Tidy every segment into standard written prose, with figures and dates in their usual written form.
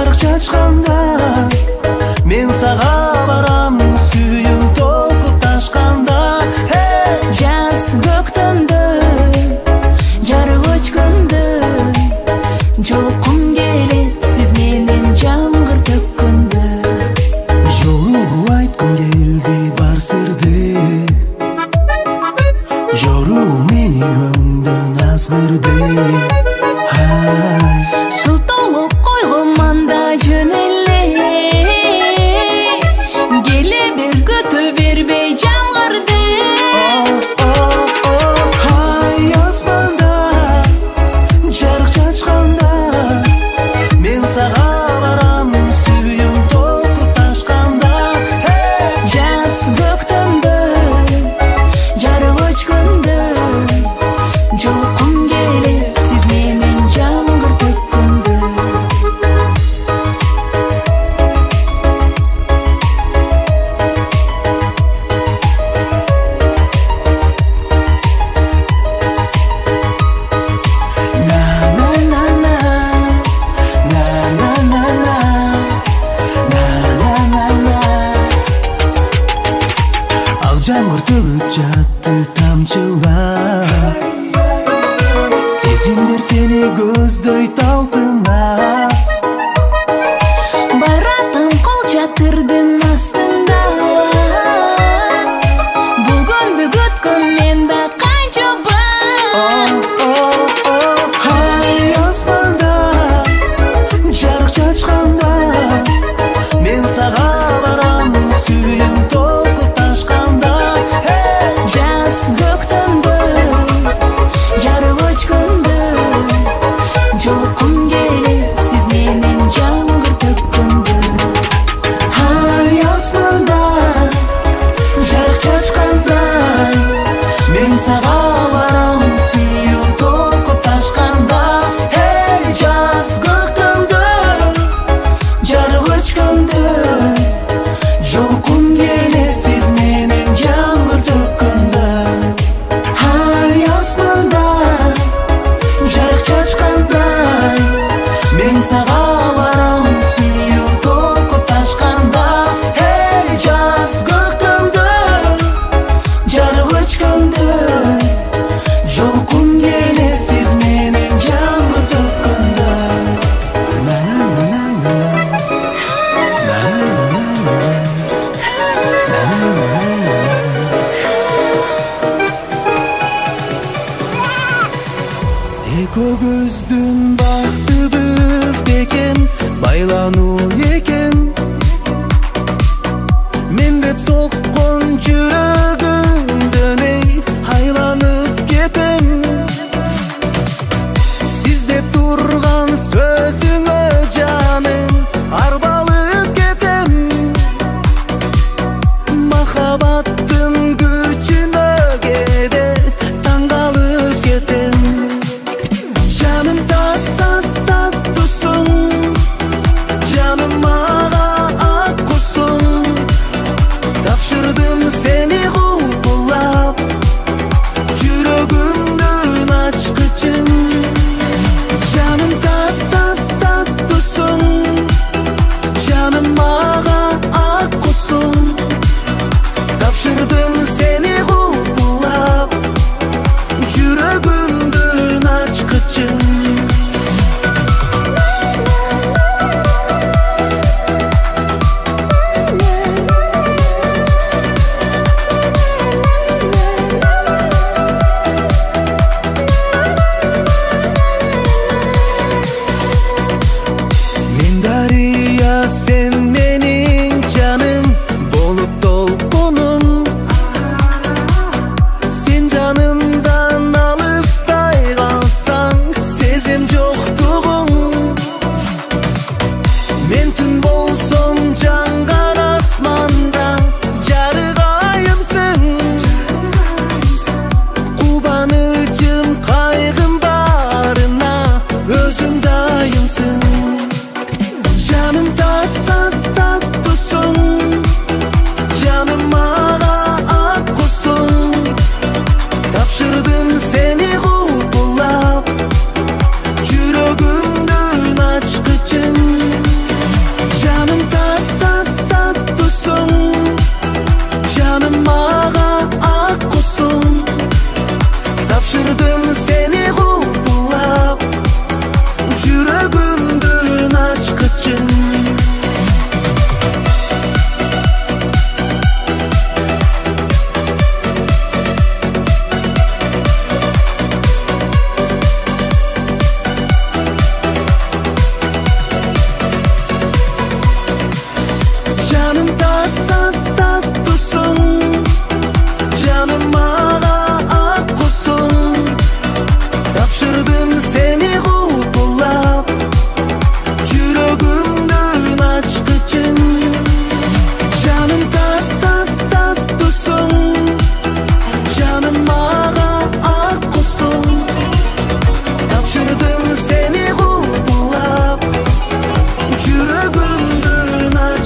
жарык чачканда мен сага барам сүйүм толкуп ташканда жаз көктөмдө жарык өчкөндө жолкум келет сиз менен жамгыр төккөндө жолугуп айткым келди бар сырды жоруу мени өңдөн азгырды шылтоолоп койгом анда жөн эле келе бер көтө бербей жамгырды ай асманда жарык чачканда мен сага барам сүйүм толкуп ташканда жаз көктөмдө жарык өчкөндө жолкум келет сиз менен жамгыр төккөндө ак жамгыр төгүп жатты тамчылап сезимдер сени көздөй талпынап баратам кол чатырдын астында бул күндү күткөн мен да канчоба ай асманда жарык чачканда мен сага барам сүйүм толкуп ташканда жаз көктөмдө жарык өчкөндө жолкум келет сиз менен жамгыр төккөндө ай асманда жарык чачканда мен сага барам сүйүм толкуп ташканда жаз көктөмдө жарык өчкөндө жолкум келет сиз менен жамгыр төккөндө ай асманда жарык чачканда мен сага барам сүйүм толкуп ташканда жаз көктөмдө жарык өчкөндө жолкум келет сиз менен жамгыр төккөндө экөөбүздүн бактыбыз бекен байлануу экен мен деп соккон жүрөгүмдөн эй айланып кетем сиз деп турган сөзүңө жаным арбалып кетем махабаттын күчүнө кээде таң калып кетем жаным таттусуң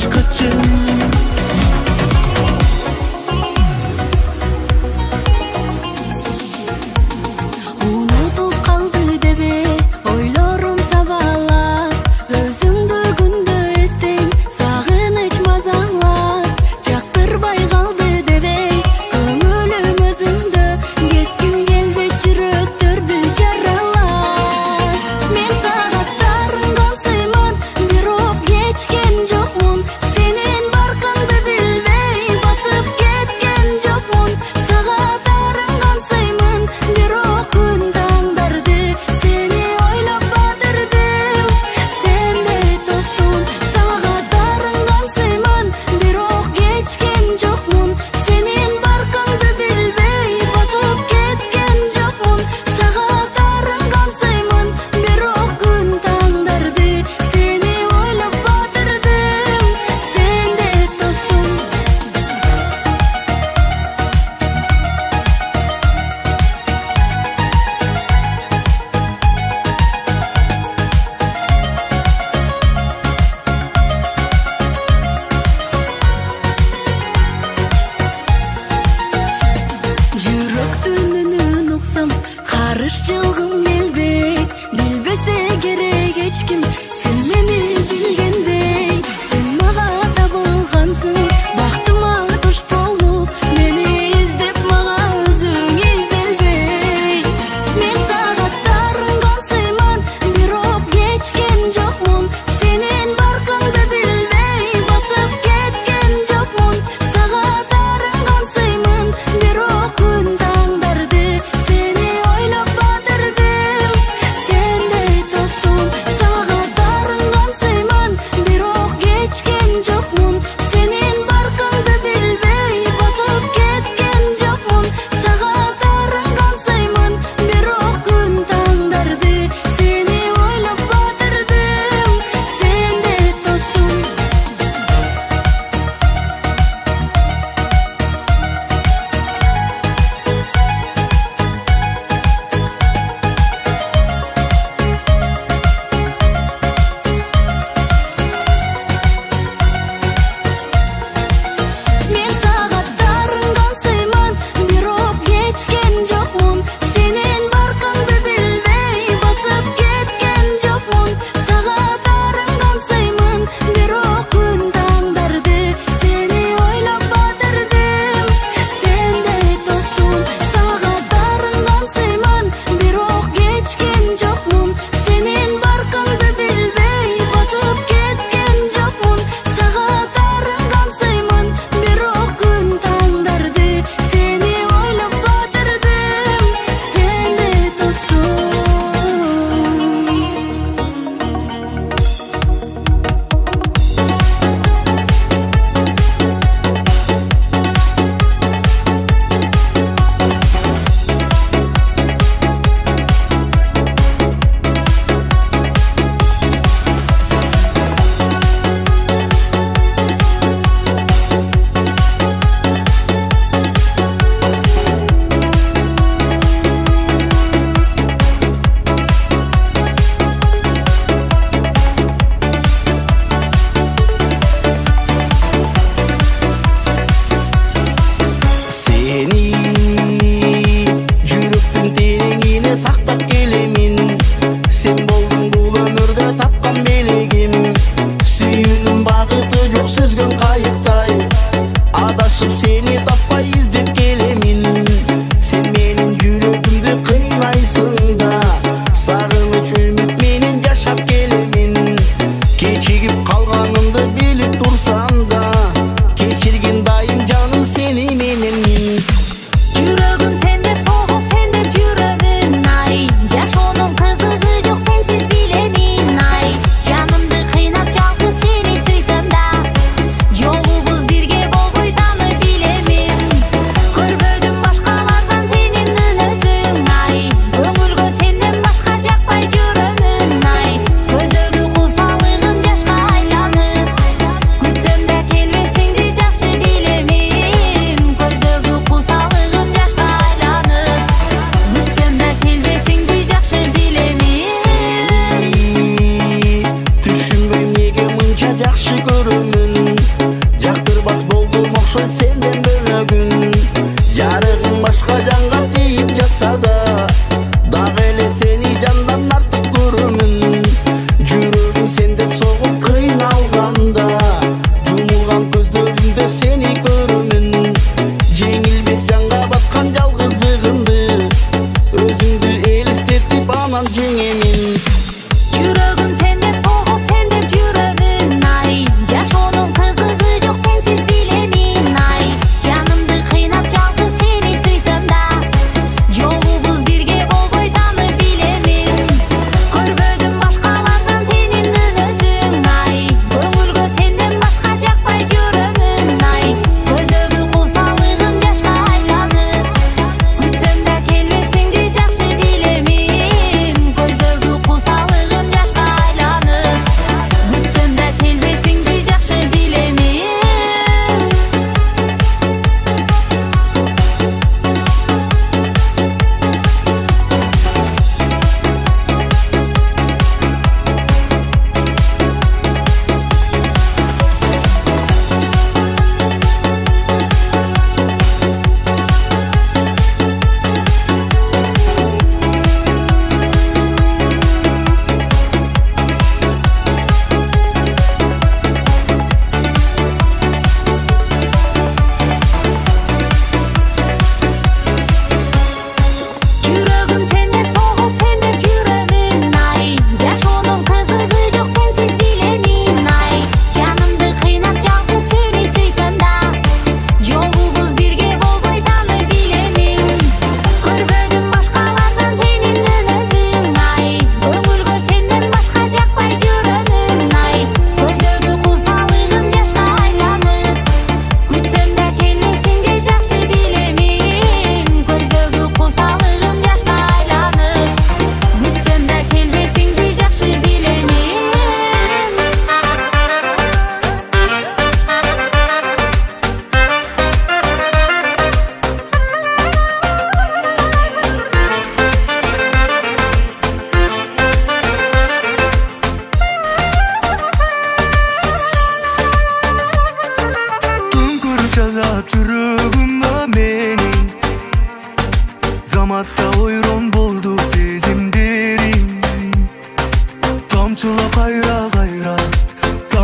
башкача. Unutуп калды дебе ойлорум сабалар, өзүңдү күндө эстейм сагыныч мазалар. Жактырбай калды дебе көңүлүм өзүңдө, кетким келди жүрөктөрдү жаралар. Мен сагаттарын камсыймын, бирок кечкен жокмун, сенин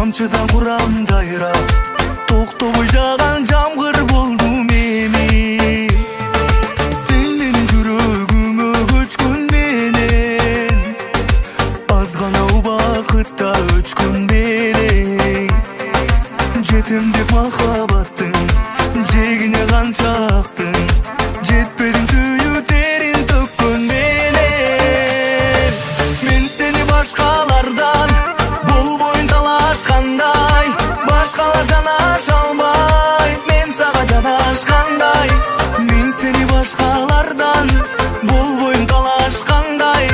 тамчыдан курам дайрап, токтобой жаган жамгыр болду мени. Сен менин жүрөгүмө көчкүн менен, аз гана убакытта өчкүн менен. Жетем деп махабаттың жегине канчактың, жетпедим сүйүү терин төккөн менен. Мен сени башкалардан болбойн талашкандай, башкалар жанаша албайт мен сага жанашкандай. Мен сени башкалардан болбойн талашкандай,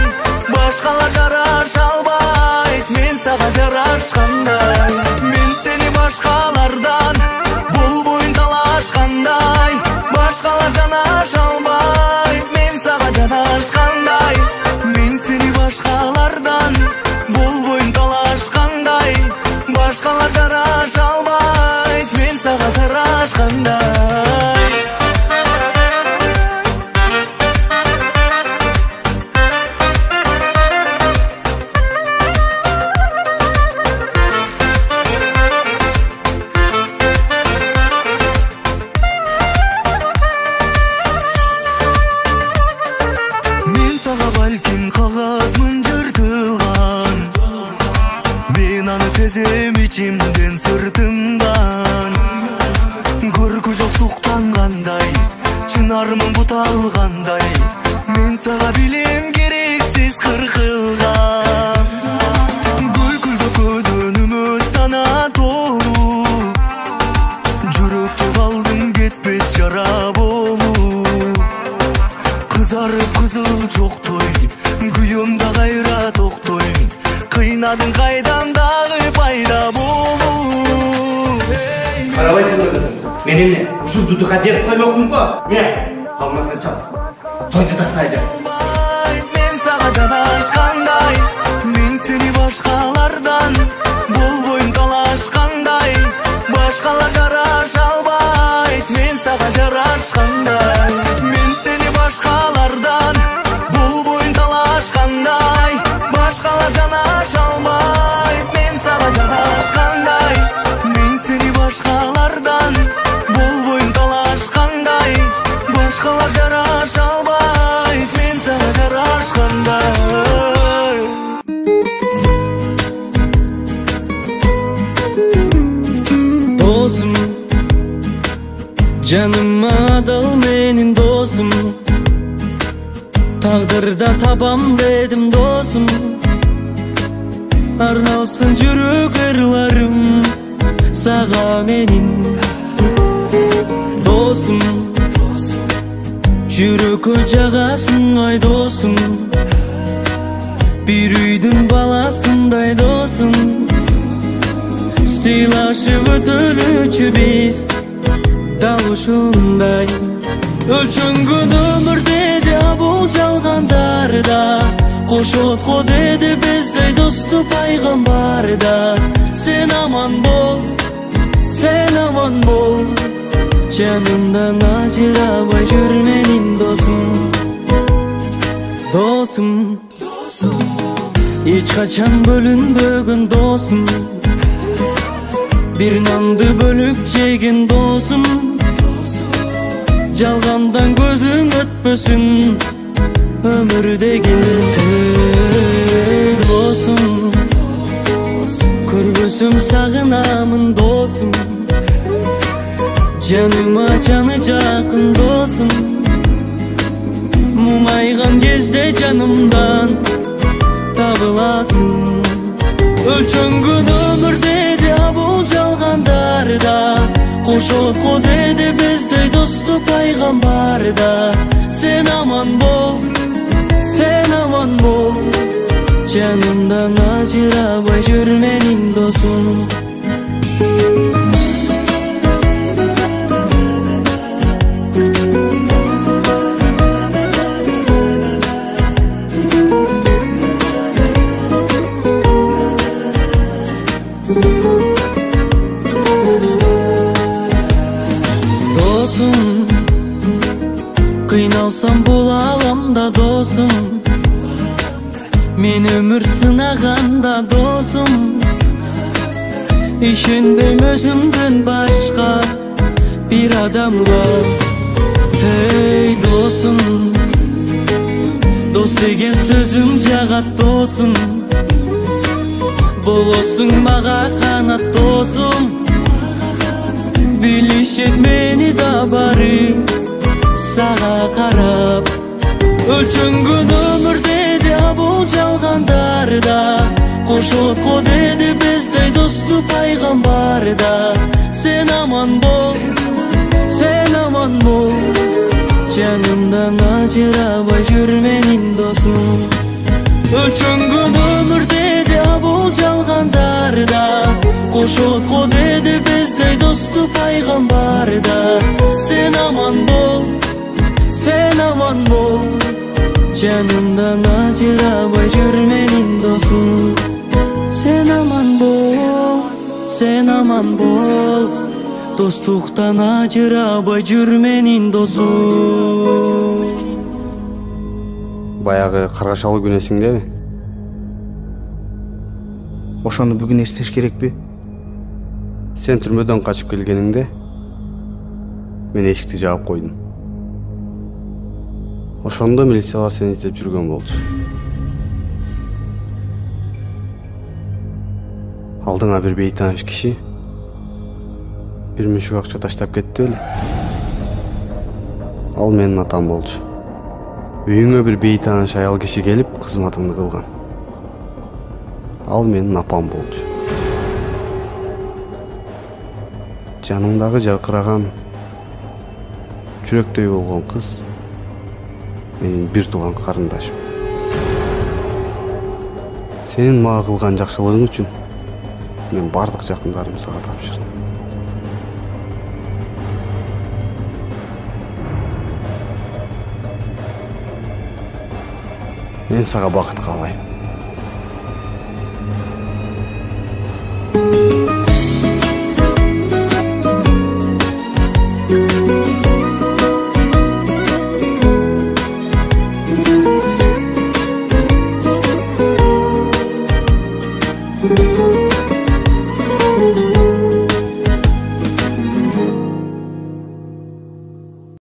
башкалар жараша албайт мен сага жарашкандай. Мен сени башкалардан болбойн талашкандай, башкалар жанаша албайт мен сага жанашкандай. Мен сени башкалардан болбойн талашкандай, башкалар жараша албайт мен сага жарашкандай. Балким кагазмын жыртылган, мен аны сезем ичимден сыртымдан. Көркү жок суктангандай, чынарымын буталгандай, мен сага билем керексиз кыркылган. Гүлгүлдө көдөнүмө сана толуу, жүрөктү калдым кетпес жара болуу. Кызарып кызыл чоктой, күйөмда кайра токтойм, кыйнадың кайдан дагы пайда болуу. Карабайсың ба кызым? Мен эмне ушул дутукка берип коймокмунго? Эмне? Алмасына чал. Тойду тактайжы. Мен сага жанашкандай, мен сени башкалардан болбойм талашкандай, башкалар жараша албайт мен сага жарашкандай. Мен сени башкалардан болбойм талашкандай, башкалар жанаша албайт мен сага жанашкандай. Мен сени башкалардан болбойм талашкандай, башкалар жараша албайт мен сага жарашкандай. Досым, жаныма адал менин досым, тагдырда табам дедим досым. Арналсын жүрөк ырларым сага менин досым. Жүрөккө жагасың ай досым, бир үйдүн баласындай досым. Сыйлашып өтөлүчү биз дал ушундай. Өлчөнгөн өмүр деди абул жалгандарда, кошот го деди биздей досту пайгамбарда. Сен аман бол, сен аман бол, жанымдан ажырабай жүр менин досум. Досум, эч качан бөлүнбөгөн досум, бир нанды бөлүп жеген досум. Жалгандан көзүң өтпөсүн өмүр деген досум. Көрбөсөм сагынамын досум, жаныма жаны жакын досум. Мумайган кезде жанымдан табыласың. Өлчөнгөн өмүр деди абул жалгандарда, кошот го деди биздей досту пайгамбарда. Сен аман бол, сен аман бол, жанымдан ажырабай жүр менин досум. Кыйналсам бул аламда досум, мен өмүр сынаганда досум. İşenbeyim özümden başka bir adamla. Hey dostum, dost degen sözüm jagat dostum. Bolossun maga kanat dostum. Bilişet meni da bari sağa karab. Ölçüngün ömür dedi abul jalgandarda. Koşotko dedi bizdey dostu paygambarda. Sen aman bol, sen aman bol. Canımdan acırabay jürmenin dostum. Ölçüngün ömür dedi abul jalgandarda. Koşotko dedi bizdey dostu paygambarda. Sen aman bol, sen aman bol. Canımdan acırabay jürmenin dostum. Sen aman bol, sen aman bol. Dostluktan acırabay jürmenin dostum. Баягы каргашалуу күн эсиңдеби? Ошону бүгүн эстеш керекпи? Сен түрмөдөн качып келгениңде мен эшикти жаап койдум. Ошондо милициялар сени издеп жүргөн болчу. Алдыңа бир бейтааныш киши бир мүшүк акча таштап кетти беле? Ал менин атам болчу. Үйүңө бир бейтааныш аял киши келип кызматыңды кылган. Ал менин апам болчу. Жаныңдагы жаркыраган жүрөктөй болгон кыз менин бир тууган карындашым. Сенин мага кылган жакшылыгың үчүн мен бардык жакындарымды сага тапшырдым. Мен сага бакыт каалайм.